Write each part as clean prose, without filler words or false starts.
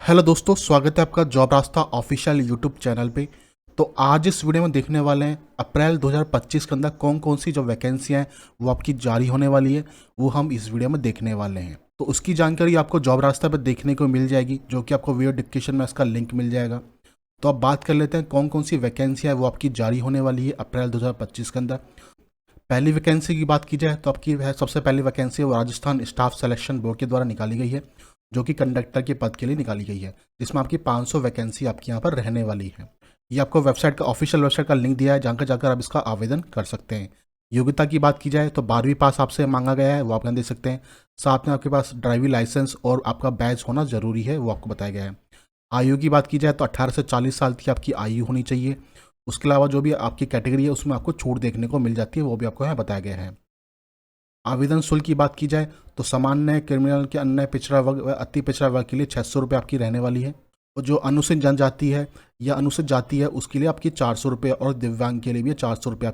Hello दोस्तों, स्वागत है आपका जॉब रास्ता ऑफिशियल यूट्यूब चैनल पे। तो आज इस वीडियो में देखने वाले हैं अप्रैल 2025 के अंदर कौन कौन सी जो वैकेंसियां हैं वो आपकी जारी होने वाली है, वो हम इस वीडियो में देखने वाले हैं। तो उसकी जानकारी आपको जॉब रास्ता पर देखने को मिल जाएगी, जो कि आपको वीडियो डिस्क्रिप्शन में इसका लिंक मिल जाएगा। तो अब बात कर लेते हैं कौन कौन सी वैकेंसियाँ वो आपकी जारी होने वाली है अप्रैल 2025 के अंदर। पहली वैकेंसी की बात की जाए तो आपकी है सबसे पहली वैकेंसी वो राजस्थान स्टाफ सिलेक्शन बोर्ड के द्वारा निकाली गई है, जो कि कंडक्टर के पद के लिए निकाली गई है, जिसमें आपकी 500 वैकेंसी आपके यहाँ पर रहने वाली है। ये आपको वेबसाइट का ऑफिशियल वेबसाइट का लिंक दिया है, जहाँ जाकर आप इसका आवेदन कर सकते हैं। योग्यता की बात की जाए तो 12वीं पास आपसे मांगा गया है, वो आप यहाँ देख सकते हैं। साथ में आपके पास ड्राइविंग लाइसेंस और आपका बैच होना जरूरी है, वो आपको बताया गया है। आयु की बात की जाए तो 18 से 40 साल की आपकी आयु होनी चाहिए। उसके अलावा जो भी आपकी कैटेगरी है उसमें आपको छूट देखने को मिल जाती है, वो भी आपको यहाँ बताया गया है। आवेदन शुल्क की बात की जाए तो सामान्य क्रिमिनल के अन्य पिछड़ा वर्ग व अति पिछड़ा वर्ग के लिए 600 रुपये आपकी रहने वाली है, और जो अनुसूचित जनजाति है या अनुसूचित जाति है उसके लिए आपकी 400 रुपये, और दिव्यांग के लिए भी 400 रुपये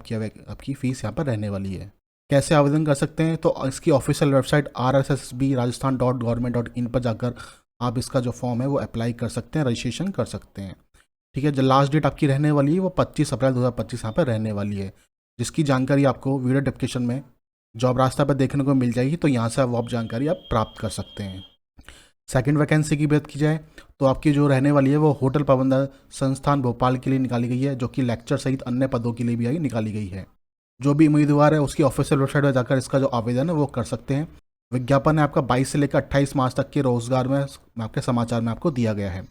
आपकी फ़ीस यहाँ पर रहने वाली है। कैसे आवेदन कर सकते हैं तो इसकी ऑफिशियल वेबसाइट rssb.rajasthan.government.in पर जाकर आप इसका जो फॉर्म है वो अप्लाई कर सकते हैं, रजिस्ट्रेशन कर सकते हैं। ठीक है, जो लास्ट डेट आपकी रहने वाली है वो 25 अप्रैल 2025 यहाँ पर रहने वाली है, जिसकी जानकारी आपको वीडियो डिस्क्रिप्शन में जॉब रास्ता पर देखने को मिल जाएगी। तो यहाँ से वो आप जानकारी आप प्राप्त कर सकते हैं। सेकंड वैकेंसी की बात की जाए तो आपकी जो रहने वाली है वो होटल प्रबंधन संस्थान भोपाल के लिए निकाली गई है, जो कि लेक्चर सहित अन्य पदों के लिए भी आई निकाली गई है। जो भी उम्मीदवार है उसकी ऑफिशियल वेबसाइट पर जाकर इसका जो आवेदन है वो कर सकते हैं। विज्ञापन है आपका 22 से लेकर 28 मार्च तक के रोजगार में आपके समाचार में आपको दिया गया है।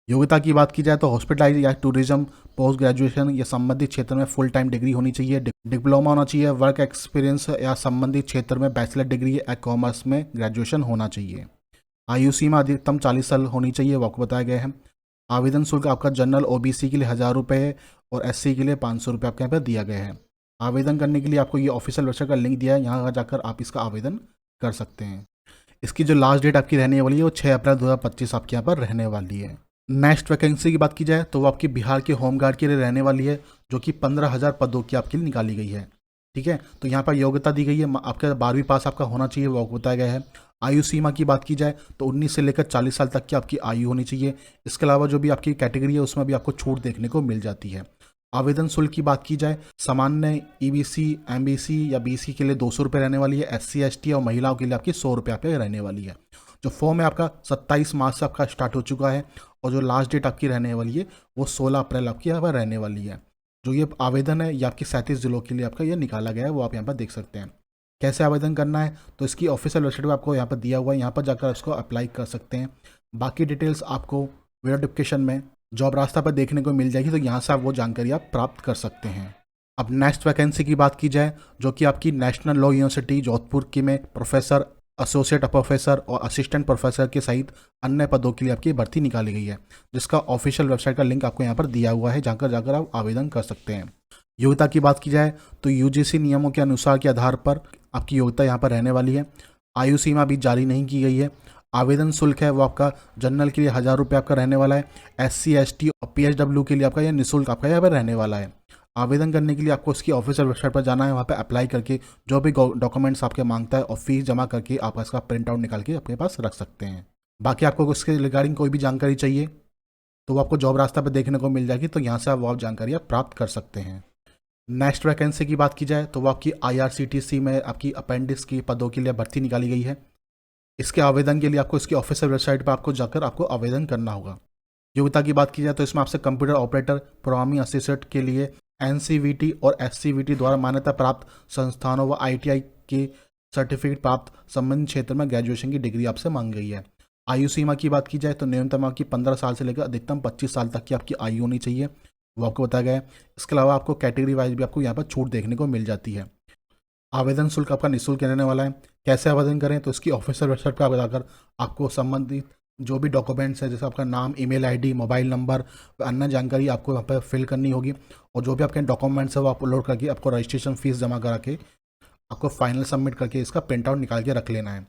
योग्यता की बात की जाए तो हॉस्पिटलाइज या टूरिज्म पोस्ट ग्रेजुएशन या संबंधित क्षेत्र में फुल टाइम डिग्री होनी चाहिए, डिप्लोमा होना चाहिए, वर्क एक्सपीरियंस या संबंधित क्षेत्र में बैचलर डिग्री या कॉमर्स में ग्रेजुएशन होना चाहिए। आयु सीमा अधिकतम 40 साल होनी चाहिए, वो आपको बताया गया है। आवेदन शुल्क आपका जनरल ओबीसी के लिए 1000 रुपये है, और एससी के लिए 500 रुपये आपके यहाँ पर दिया गया है। आवेदन करने के लिए आपको ये ऑफिशियल वेबसाइट का लिंक दिया है, यहाँ जाकर आप इसका आवेदन कर सकते हैं। इसकी जो लास्ट डेट आपकी रहने वाली है वो 6 अप्रैल 2025 आपके यहाँ पर रहने वाली है। नेक्स्ट वैकेंसी की बात की जाए तो वो आपकी बिहार के होमगार्ड के लिए रहने वाली है, जो कि 15,000 पदों की आपके लिए निकाली गई है। ठीक है, तो यहाँ पर योग्यता दी गई है, आपका 12वीं पास आपका होना चाहिए, वो आपको बताया गया है। आयु सीमा की बात की जाए तो 19 से लेकर 40 साल तक की आपकी आयु होनी चाहिए। इसके अलावा जो भी आपकी कैटेगरी है उसमें भी आपको छूट देखने को मिल जाती है। आवेदन शुल्क की बात की जाए सामान्य ईबीसी एमबीसी या बीसी के लिए 200 रुपये रहने वाली है, एससी एसटी और महिलाओं के लिए आपकी 100 रुपये पे रहने वाली है। जो फॉर्म है आपका 27 मार्च से आपका स्टार्ट हो चुका है, और जो लास्ट डेट आपकी रहने वाली है वो 16 अप्रैल आपकी यहाँ पर रहने वाली है। जो ये आवेदन है ये आपके 37 जिलों के लिए आपका ये निकाला गया है, वो आप यहाँ पर देख सकते हैं। कैसे आवेदन करना है तो इसकी ऑफिशियल वेबसाइट पर आपको यहाँ पर दिया हुआ है, यहाँ पर जाकर इसको अप्लाई कर सकते हैं। बाकी डिटेल्स आपको वीडियो डिस्क्रिप्शन में जॉब रास्ता पर देखने को मिल जाएगी, तो यहाँ से आप वो जानकारी आप प्राप्त कर सकते हैं। अब नेक्स्ट वैकेंसी की बात की जाए, जो कि आपकी नेशनल लॉ यूनिवर्सिटी जोधपुर की में प्रोफेसर, एसोसिएट प्रोफेसर और असिस्टेंट प्रोफेसर के सहित अन्य पदों के लिए आपकी भर्ती निकाली गई है, जिसका ऑफिशियल वेबसाइट का लिंक आपको यहाँ पर दिया हुआ है, जहाँ जाकर आप आवेदन कर सकते हैं। योग्यता की बात की जाए तो यूजीसी नियमों के अनुसार के आधार पर आपकी योग्यता यहाँ पर रहने वाली है। आयु सीमा अभी जारी नहीं की गई है। आवेदन शुल्क है वो आपका जनरल के लिए 1000 रुपये आपका रहने वाला है, एससी एसटी और पीएचडब्ल्यू के लिए आपका यह निःशुल्क आपका यहाँ पर रहने वाला है। आवेदन करने के लिए आपको उसकी ऑफिशियल वेबसाइट पर जाना है, वहाँ पे अप्लाई करके जो भी डॉक्यूमेंट्स आपके मांगता है और फीस जमा करके आप इसका प्रिंट आउट निकाल के अपने पास रख सकते हैं। बाकी आपको उसके रिगार्डिंग कोई भी जानकारी चाहिए तो वो आपको जॉब रास्ता पर देखने को मिल जाएगी, तो यहाँ से आप वो जानकारी आप प्राप्त कर सकते हैं। नेक्स्ट वैकेंसी की बात की जाए तो वो आपकी IRCTC में आपकी अपेंडिक्स की पदों के लिए भर्ती निकाली गई है। इसके आवेदन के लिए आपको इसकी ऑफिशियल वेबसाइट पर आपको जाकर आपको आवेदन करना होगा। योग्यता की बात की जाए तो इसमें आपसे कंप्यूटर ऑपरेटर प्रोग्रामिंग असिस्टेंट के लिए NCVT और SCVT द्वारा मान्यता प्राप्त संस्थानों व ITI के सर्टिफिकेट प्राप्त संबंधित क्षेत्र में ग्रेजुएशन की डिग्री आपसे मांगी गई है। आयु सीमा की बात की जाए तो न्यूनतम आपकी 15 साल से लेकर अधिकतम 25 साल तक की आपकी आयु होनी चाहिए, वो आपको बताया गया है। इसके अलावा आपको कैटेगरी वाइज भी आपको यहाँ पर छूट देखने को मिल जाती है। आवेदन शुल्क आपका निःशुल्क रहने वाला है। कैसे आवेदन करें तो इसकी ऑफिशियल वेबसाइट पर जाकर आपको संबंधित जो भी डॉक्यूमेंट्स है, जैसे आपका नाम, ईमेल आईडी, मोबाइल नंबर, अन्य जानकारी आपको यहाँ पर फिल करनी होगी, और जो भी आपके डॉक्यूमेंट्स है वो अपलोड करके आपको रजिस्ट्रेशन फीस जमा करा के आपको फाइनल सबमिट करके इसका प्रिंट आउट निकाल के रख लेना है।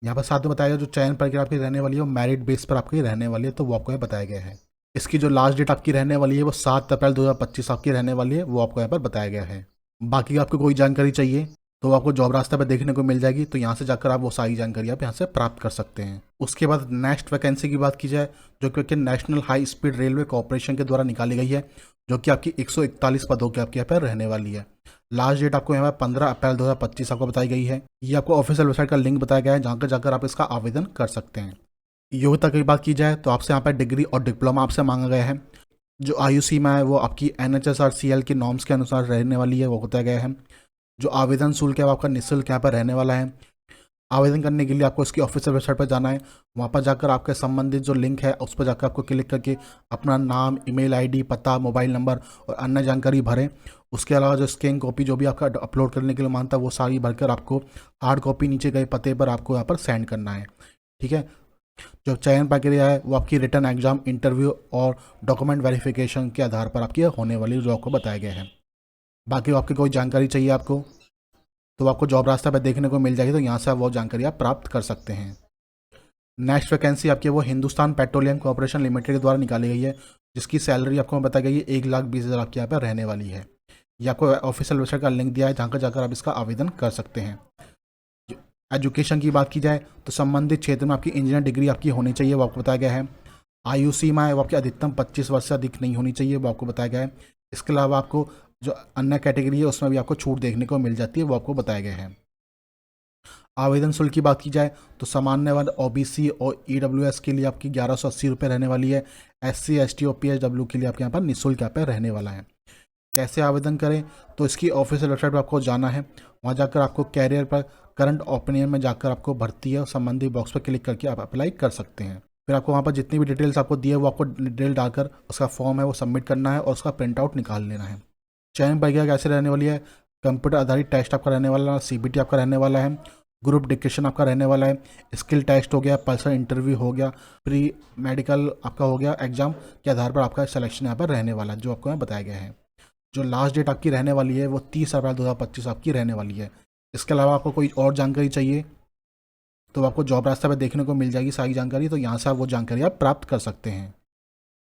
यहाँ पर साथ में बताया जो चयन प्रक्रिया आपकी रहने वाली है वो मेरिट बेस पर आपकी रहने वाली है, तो वो आपको यहाँ बताया गया है। इसकी जो लास्ट डेट आपकी रहने वाली है वो 7 अप्रैल 2025 आपकी रहने वाली है, वो आपको यहाँ पर बताया गया है। बाकी आपको कोई जानकारी चाहिए तो आपको जॉब रास्ता पे देखने को मिल जाएगी। तो यहाँ से जाकर आप वो सारी जानकारी आप यहाँ से प्राप्त कर सकते हैं। उसके बाद नेक्स्ट वैकेंसी की बात की जाए, जो कि national high speed railway corporation के द्वारा निकाली गई है, जो कि आपकी 141 पदों की आपके यहाँ पर रहने वाली है। लास्ट डेट आपको यहाँ पर 15 अप्रैल 2025 आपको बताई गई है। ये आपको ऑफिशियल वेबसाइट का लिंक बताया गया है, जहाँ पर जाकर आप इसका आवेदन कर सकते हैं। योग्यता की बात की जाए तो आपसे यहाँ पर डिग्री और डिप्लोमा आपसे मांगा गया है। जो आयु सीमा है वो आपकी NHSRCL की नॉर्म्स के अनुसार रहने वाली है, वो बताया गया है। जो आवेदन शुल्क है वो आपका निःशुल्क यहाँ पर रहने वाला है। आवेदन करने के लिए आपको इसकी ऑफिशियल वेबसाइट पर जाना है। वहाँ पर जाकर आपके संबंधित जो लिंक है उस पर जाकर आपको क्लिक करके अपना नाम, ईमेल आईडी, पता, मोबाइल नंबर और अन्य जानकारी भरें। उसके अलावा जो स्कैन कॉपी जो भी आपका अपलोड करने के लिए मांगता है वो सारी भरकर आपको हार्ड कॉपी नीचे गए पते पर आपको यहाँ पर सेंड करना है। ठीक है। जो चयन प्रक्रिया है वो आपकी रिटर्न एग्जाम, इंटरव्यू और डॉक्यूमेंट वेरिफिकेशन के आधार पर आपकी होने वाली, जो आपको बताया गया है। बाकी आपकी कोई जानकारी चाहिए आपको तो आपको जॉब रास्ता पर देखने को मिल जाएगी, तो यहाँ से आप वो जानकारी आप प्राप्त कर सकते हैं। नेक्स्ट वैकेंसी आपकी वो हिंदुस्तान पेट्रोलियम कॉर्पोरेशन लिमिटेड के द्वारा निकाली गई है, जिसकी सैलरी आपको बताई गई है 1,20,000 आपके यहाँ पर रहने वाली है। ये आपको ऑफिशियल वेबसाइट का लिंक दिया है, जहाँ पर जाकर आप इसका आवेदन कर सकते हैं। एजुकेशन की बात की जाए तो संबंधित क्षेत्र में आपकी इंजीनियर डिग्री आपकी होनी चाहिए, वो आपको बताया गया है। आयु सीमा है वो आपकी अधिकतम 25 वर्ष से अधिक नहीं होनी चाहिए, वो आपको बताया गया है। इसके अलावा आपको जो अन्य कैटेगरी है उसमें भी आपको छूट देखने को मिल जाती है, वो आपको बताया गया है। आवेदन शुल्क की बात की जाए तो सामान्य वर्ग OBC और EWS के लिए आपकी 1180 रुपये रहने वाली है। SC ST और PSW के लिए आपके यहाँ पर निःशुल्क यहाँ पर रहने वाला है। कैसे आवेदन करें तो इसकी ऑफिशियल वेबसाइट पर आपको जाना है। वहाँ जाकर आपको कैरियर पर करंट ओपिनियन में जाकर आपको भर्ती है संबंधी बॉक्स पर क्लिक करके आप अप्लाई कर सकते हैं। फिर आपको वहाँ पर जितनी भी डिटेल्स आपको दी है वो आपको डिटेल डालकर उसका फॉर्म है वो सबमिट करना है और उसका प्रिंट आउट निकाल लेना है। चयन प्रक्रिया कैसे रहने वाली है, कंप्यूटर आधारित टेस्ट आपका रहने वाला है, CBT आपका रहने वाला है, ग्रुप डिस्कशन आपका रहने वाला है, स्किल टेस्ट हो गया, पर्सनल इंटरव्यू हो गया, प्री मेडिकल आपका हो गया। एग्जाम के आधार पर आपका सिलेक्शन यहाँ पर रहने वाला है, जो आपको यहाँ बताया गया है। जो लास्ट डेट आपकी रहने वाली है वो 30 अप्रैल 2025 आपकी रहने वाली है। इसके अलावा आपको कोई और जानकारी चाहिए तो आपको जॉब रास्ता पर देखने को मिल जाएगी सारी जानकारी, तो यहाँ से आप वो जानकारी आप प्राप्त कर सकते हैं।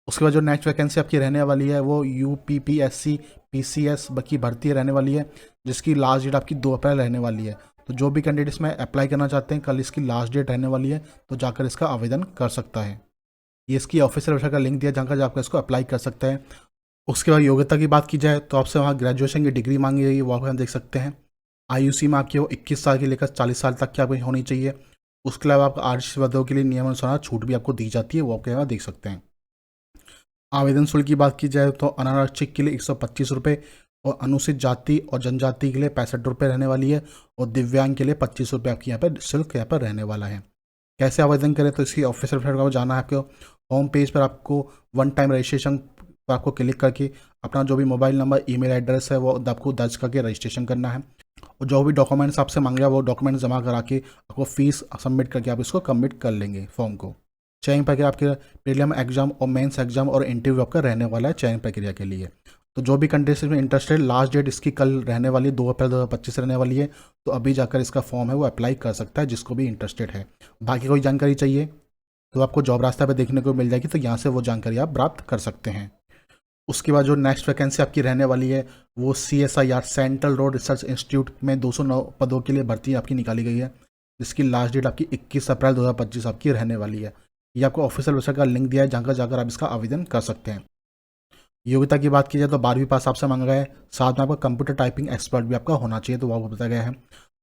उसके बाद जो नेक्स्ट वैकेंसी आपकी रहने वाली है वो UPPSC PCS की भर्ती रहने वाली है, जिसकी लास्ट डेट आपकी 2 अप्रैल रहने वाली है। तो जो भी कैंडिडेट्स में अप्लाई करना चाहते हैं, कल इसकी लास्ट डेट रहने वाली है, तो जाकर इसका आवेदन कर सकता है। ये इसकी ऑफिशियल वेबसाइट का लिंक दिया, जहाँ जाकर इसको अप्लाई कर सकते हैं। उसके बाद योग्यता की बात की जाए तो आपसे वहाँ ग्रेजुएशन की डिग्री मांगी गई है, वो आप यहाँ देख सकते हैं। आयु सीमा आपकी वो 21 साल की लेकर 40 साल तक की आपकी होनी चाहिए। उसके अलावा आपको आरक्षित पदों के लिए नियमानुसार छूट भी आपको दी जाती है, वो आप यहाँ देख सकते हैं। आवेदन शुल्क की बात की जाए तो अनारक्षित के लिए 125 रुपये और अनुसूचित जाति और जनजाति के लिए 65 रुपये रहने वाली है, और दिव्यांग के लिए 25 रुपये आपकी यहाँ पर शुल्क यहाँ पर रहने वाला है। कैसे आवेदन करें तो इसकी ऑफिशियल वेबसाइट पर जाना है। आपके होम पेज पर आपको वन टाइम रजिस्ट्रेशन पर आपको क्लिक करके अपना जो भी मोबाइल नंबर, ईमेल एड्रेस है वो आपको दर्ज करके रजिस्ट्रेशन करना है, और जो भी डॉक्यूमेंट्स आपसे मांगेगा वो डॉक्यूमेंट्स जमा करा के आपको फीस सबमिट करके आप इसको कमिट कर लेंगे फॉर्म को। चयन प्रक्रिया आपके प्रीलिम एग्जाम और मेंस एग्जाम और इंटरव्यू आपका रहने वाला है चयन प्रक्रिया के लिए। तो जो भी कंटेस्ट में इंटरेस्टेड, लास्ट डेट इसकी कल रहने वाली है, 2 अप्रैल 2025 रहने वाली है। तो अभी जाकर इसका फॉर्म है वो अप्लाई कर सकता है, जिसको भी इंटरेस्टेड है। बाकी कोई जानकारी चाहिए तो आपको जॉब रास्ता पे देखने को मिल जाएगी, तो यहाँ से वो जानकारी आप प्राप्त कर सकते हैं। उसके बाद जो नेक्स्ट वैकेंसी आपकी रहने वाली है वो CSIR central road research institute में 209 पदों के लिए भर्ती आपकी निकाली गई है, जिसकी लास्ट डेट आपकी 21 अप्रैल 2025 आपकी रहने वाली है। ये आपको ऑफिशियल वेबसाइट का लिंक दिया है, जहाँ जाकर आप इसका आवेदन कर सकते हैं। योग्यता की बात की जाए तो 12वीं पास आपसे मांगा गया है, साथ में आपका कंप्यूटर टाइपिंग एक्सपर्ट भी आपका होना चाहिए, तो वो आपको बताया गया है।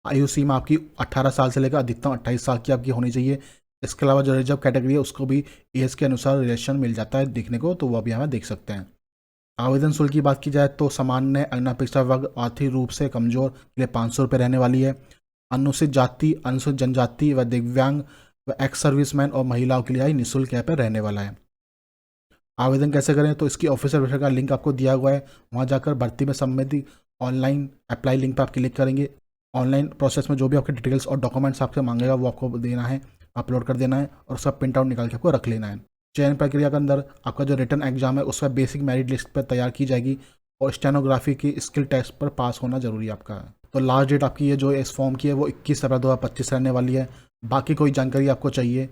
आयु सीमा आपकी 18 साल से लेकर अधिकतम 28 साल की आपकी होनी चाहिए। इसके अलावा जो रिजर्व कैटेगरी है उसको भी एज के अनुसार रिलेशन मिल जाता है देखने को, तो वो भी यहाँ देख सकते हैं। आवेदन शुल्क की बात की जाए तो सामान्य अनापेक्षा वर्ग आर्थिक रूप से कमजोर के लिए 500 रुपये रहने वाली है। अनुसूचित जाति, अनुसूचित जनजाति व दिव्यांग व एक्स सर्विसमैन और महिलाओं के लिए निःशुल्क यहाँ पर रहने वाला है। आवेदन कैसे करें तो इसकी ऑफिशियल वेबसाइट का लिंक आपको दिया हुआ है, वहाँ जाकर भर्ती में संबंधित ऑनलाइन अप्लाई लिंक पर आप क्लिक करेंगे। ऑनलाइन प्रोसेस में जो भी आपके डिटेल्स और डॉक्यूमेंट्स आपसे मांगेगा वो आपको देना है, अपलोड कर देना है और उसका प्रिंट आउट निकाल के आपको रख लेना है। चयन प्रक्रिया के अंदर आपका जो रिटर्न एग्जाम है उसका बेसिक मेरिट लिस्ट पर तैयार की जाएगी, और स्टेनोग्राफी की स्किल टेस्ट पर पास होना जरूरी है आपका। तो लास्ट डेट आपकी ये जो इस फॉर्म की है वो 21 अप्रैल 2025 रहने वाली है। बाकी कोई जानकारी आपको चाहिए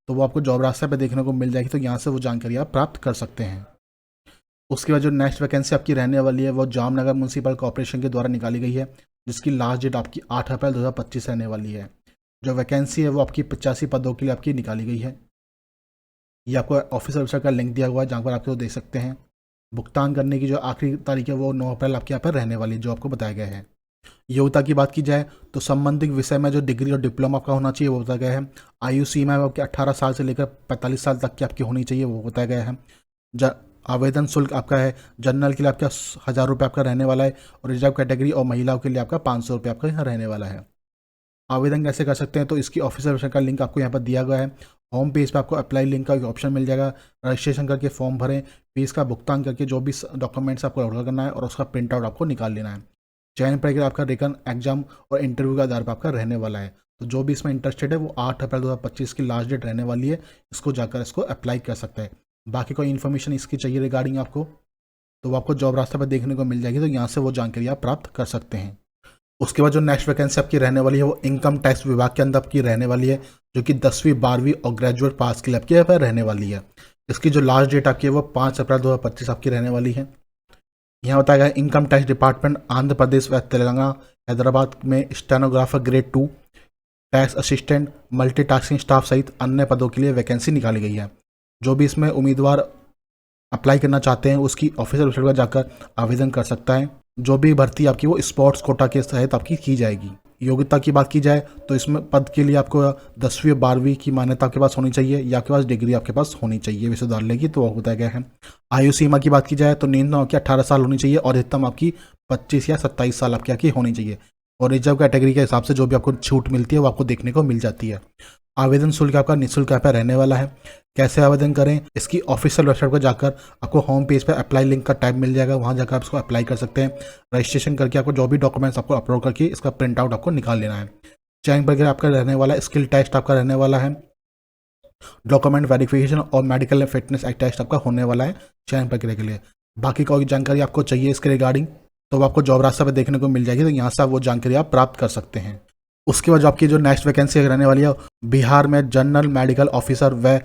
तो वो आपको जॉब रास्ते पे देखने को मिल जाएगी, तो यहाँ से वो जानकारी आप प्राप्त कर सकते हैं। उसके बाद जो नेक्स्ट वैकेंसी आपकी रहने वाली है वो जामनगर म्यूनसिपल कॉर्पोरेशन के द्वारा निकाली गई है, जिसकी लास्ट डेट आपकी 8 अप्रैल 2025 रहने वाली है। जो वैकेंसी है वो आपकी 85 पदों के लिए आपकी निकाली गई है। ये आपको ऑफिशियल वेबसाइट का लिंक दिया हुआ है जहाँ पर आप देख सकते हैं। भुगतान करने की जो आखिरी तारीख है वो 9 अप्रैल आपके यहाँ पर रहने वाली है, जो आपको बताया गया है। योग्यता की बात की जाए तो संबंधित विषय में जो डिग्री और डिप्लोमा आपका होना चाहिए वो बताया गया है। आयु सीमा आपके 18 साल से लेकर 45 साल तक की आपकी होनी चाहिए वो बताया गया है। आवेदन शुल्क आपका है जनरल के लिए आपका 1000 रुपये आपका रहने वाला है, और रिजर्व कैटेगरी और महिलाओं के लिए आपका 500 रुपये आपका यहाँ रहने वाला है। आवेदन कैसे कर सकते हैं तो इसकी ऑफिशियल वेबसाइट का लिंक आपको यहाँ पर दिया गया है। होम पेज पर आपको अप्लाई लिंक का एक ऑप्शन मिल जाएगा। रजिस्ट्रेशन करके फॉर्म भरें, फीस का भुगतान करके जो भी डॉक्यूमेंट्स आपको अपलोड करना है और उसका प्रिंट आउट आपको निकाल लेना है। चयन प्रक्रिया आपका रिटन एग्जाम और इंटरव्यू के आधार पर आपका रहने वाला है। तो जो भी इसमें इंटरेस्टेड है वो 8 अप्रैल 2025 की लास्ट डेट रहने वाली है, इसको जाकर इसको अप्लाई कर सकता है। बाकी कोई इन्फॉर्मेशन इसकी चाहिए रिगार्डिंग आपको तो वो आपको जॉब रास्ते पर देखने को मिल जाएगी, तो यहाँ से वो जानकारी आप प्राप्त कर सकते हैं। उसके बाद जो नेक्स्ट वैकेंसी आपकी रहने वाली है वो इनकम टैक्स विभाग के अंदर आपकी रहने वाली है, जो कि 10वीं 12वीं और ग्रेजुएट पास के लिए आपकी यहाँ पर रहने वाली है। इसकी जो लास्ट डेट आपकी है वो 5 अप्रैल 2025 आपकी रहने वाली है। यहाँ बताया गया income tax department Andhra Pradesh व तेलंगाना हैदराबाद में stenographer grade 2, tax assistant, multitasking staff सहित अन्य पदों के लिए वैकेंसी निकाली गई है। जो भी इसमें उम्मीदवार अप्लाई करना चाहते हैं उसकी ऑफिशियल वेबसाइट पर जाकर आवेदन कर सकता है। जो भी भर्ती आपकी वो स्पोर्ट्स कोटा के तहत आपकी की जाएगी। योग्यता की बात की जाए तो इसमें पद के लिए आपको 10वीं और 12वीं की मान्यता आपके पास होनी चाहिए या आपके पास डिग्री आपके पास होनी चाहिए विश्वविद्यालय की, तो वो बताया गया है। आयु सीमा की बात की जाए तो न्यूनतम आपकी 18 साल होनी चाहिए और अधिकतम आपकी 25 या 27 साल आपकी होनी चाहिए, और रिजर्व कैटेगरी के हिसाब से जो भी आपको छूट मिलती है वो आपको देखने को मिल जाती है। आवेदन शुल्क आपका निःशुल्क यहाँ पर रहने वाला है। कैसे आवेदन करें, इसकी ऑफिशियल वेबसाइट पर जाकर आपको होम पेज पर अप्लाई लिंक का टैब मिल जाएगा, वहाँ जाकर आप इसको अप्लाई कर सकते हैं। रजिस्ट्रेशन करके आपको जो भी डॉक्यूमेंट्स आपको अपलोड करके इसका प्रिंट आउट आपको निकाल लेना है। चयन प्रक्रिया आपका रहने वाला है, स्किल टेस्ट आपका रहने वाला है, डॉक्यूमेंट वेरिफिकेशन और मेडिकल फिटनेस टेस्ट आपका होने वाला है चयन प्रक्रिया के लिए। बाकी कोई जानकारी आपको चाहिए इसके रिगार्डिंग तो वो आपको जॉब रास्ता पर देखने को मिल जाएगी, तो यहाँ से वो जानकारी आप प्राप्त कर सकते हैं। उसके बाद जो आपकी जो नेक्स्ट वैकेंसी रहने वाली है बिहार में जनरल मेडिकल ऑफिसर व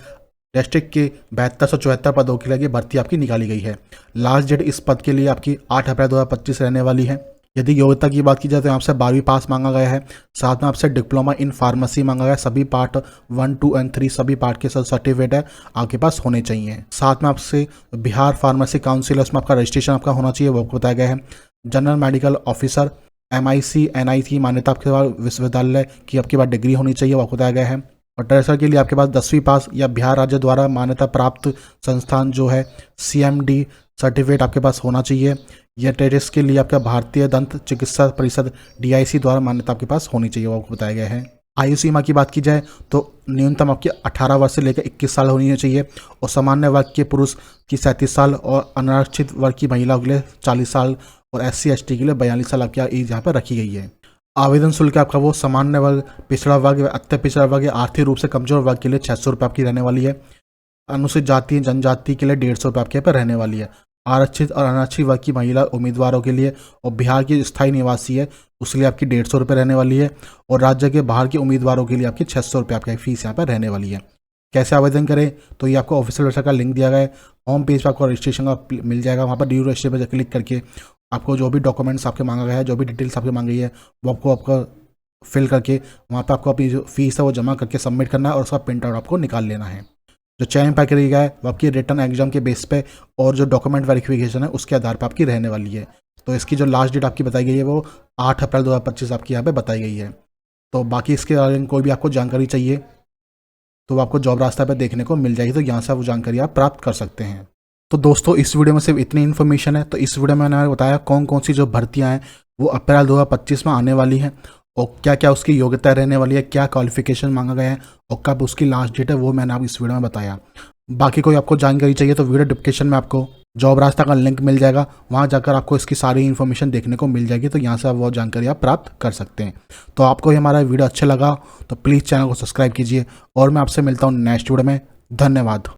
डिस्ट्रिक्ट के 7274 पदों के लिए भर्ती आपकी निकाली गई है। लास्ट डेट इस पद के लिए आपकी 8 अप्रैल 2025 रहने वाली है। यदि योग्यता की बात की जाए तो आपसे 12वीं पास मांगा गया है, साथ में आपसे डिप्लोमा इन फार्मेसी मांगा गया है। सभी पार्ट 1, 2 और 3 सभी पार्ट के साथ सर्टिफिकेट है आपके पास होने चाहिए। साथ में आपसे बिहार फार्मेसी काउंसिल है, उसमें आपका रजिस्ट्रेशन आपका होना चाहिए, वो बताया गया है। General medical officer MIC NIC की मान्यता आपके पास विश्वविद्यालय की आपके पास डिग्री होनी चाहिए, वो बताया गया है। और ट्रेसर के लिए आपके पास 10वीं पास या बिहार राज्य द्वारा मान्यता प्राप्त संस्थान जो है CMD सर्टिफिकेट आपके पास होना चाहिए। या टेरिस के लिए आपका भारतीय दंत चिकित्सा परिषद DIC द्वारा मान्यता आपके पास होनी चाहिए, वो आपको बताया गया है। आयु सीमा की बात की जाए तो न्यूनतम आपकी 18 वर्ष से लेकर 21 साल होनी चाहिए, और सामान्य वर्ग के पुरुष की 37 साल और अनारक्षित वर्ग की महिलाओं के लिए 40 साल और SC ST के लिए 42 साल आपकी एज यहाँ पर रखी गई है। आवेदन शुल्क आपका वो सामान्य वर्ग, पिछड़ा वर्ग, अत्य पिछड़ा वर्ग या आर्थिक रूप से कमजोर वर्ग के लिए 600 रुपये आपकी रहने वाली है। अनुसूचित जाति जनजाति के लिए 150 रुपये आपके यहाँ पर रहने वाली है। आरक्षित और अनारक्षित वर्ग की महिला उम्मीदवारों के लिए और बिहार की स्थायी निवासी है उसके लिए आपकी 150 रुपये रहने वाली है, और राज्य के बाहर के उम्मीदवारों के लिए आपकी 600 रुपये आपकी फीस यहाँ पर रहने वाली है। कैसे आवेदन करें तो ये आपको ऑफिशियल वेबसाइट का लिंक दिया गया है। होम पेज पर आपको रजिस्ट्रेशन का मिल जाएगा, वहाँ पर ड्यू रजिस्ट्रेशन पर क्लिक करके आपको जो भी डॉक्यूमेंट्स आपके मांगा गया है, जो भी डिटेल्स आपके मांगी है वो आपको फिल करके वहाँ पर आपको अपनी जो फीस है वो जमा करके सबमिट करना है, और उसका प्रिंट आउट आपको निकाल लेना है। जो चयन प्रक्रिया है वो आपकी रिटर्न एग्जाम के बेस पे और जो डॉक्यूमेंट वेरिफिकेशन है उसके आधार पर आपकी रहने वाली है। तो इसकी जो लास्ट डेट आपकी बताई गई है वो 8 अप्रैल 2025 आपकी यहाँ पे बताई गई है। तो बाकी इसके बारे में कोई भी आपको जानकारी चाहिए तो वो आपको जॉब रास्ता पर देखने को मिल जाएगी, तो यहाँ से वो जानकारी आप प्राप्त कर सकते हैं। तो दोस्तों इस वीडियो में सिर्फ इतनी इन्फॉर्मेशन है। तो इस वीडियो में मैंने बताया कौन कौन सी जो भर्तियाँ हैं वो अप्रैल 2025 में आने वाली हैं, और क्या क्या उसकी योग्यता रहने वाली है, क्या क्वालिफिकेशन मांगा गया है और कब उसकी लास्ट डेट है, वो मैंने आप इस वीडियो में बताया। बाकी कोई आपको जानकारी चाहिए तो वीडियो डिस्क्रिप्शन में आपको जॉब रास्ता का लिंक मिल जाएगा, वहाँ जाकर आपको इसकी सारी इन्फॉर्मेशन देखने को मिल जाएगी, तो यहाँ से आप वो जानकारी आप प्राप्त कर सकते हैं। तो आपको हमारा वीडियो अच्छा लगा तो प्लीज़ चैनल को सब्सक्राइब कीजिए, और मैं आपसे मिलता हूँ नेक्स्ट वीडियो में। धन्यवाद।